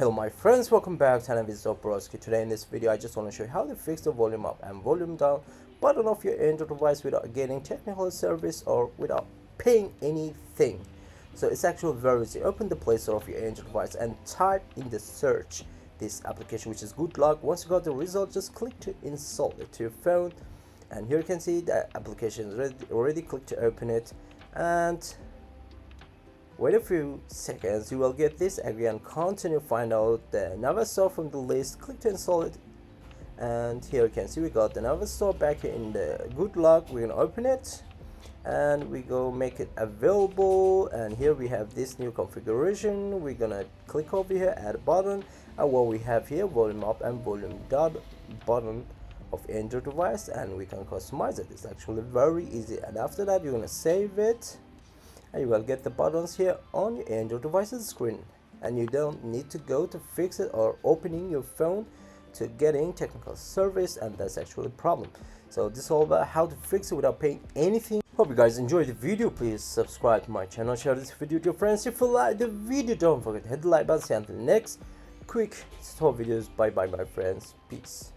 Hello my friends, welcome back to another video of Broski. Today in this video I just want to show you how to fix the volume up and volume down button of your Android device without getting technical service or without paying anything. So it's actually very easy. Open the Play Store of your Android device and type in the search this application, which is Good Luck. Once you got the result, just click to install it to your phone, and here you can see the application is already click to open it, and wait a few seconds, you will get this. Again, continue, find out the Nava Store from the list, click to install it, and here you can see we got the Nava Store back here in the Good Luck. We're gonna open it and we go make it available, and here we have this new configuration. We're gonna click over here, add a button, and what we have here, volume up and volume down button of Android device, and we can customize it. It's actually very easy, and after that you're gonna save it, and you will get the buttons here on your Android device's screen, and you don't need to go to fix it or opening your phone to getting technical service, and that's actually a problem. So this is all about how to fix it without paying anything. Hope you guys enjoyed the video. Please subscribe to my channel, share this video with your friends. If you like the video, don't forget to hit the like button. See you until the next quick tutorial videos. Bye bye my friends, peace.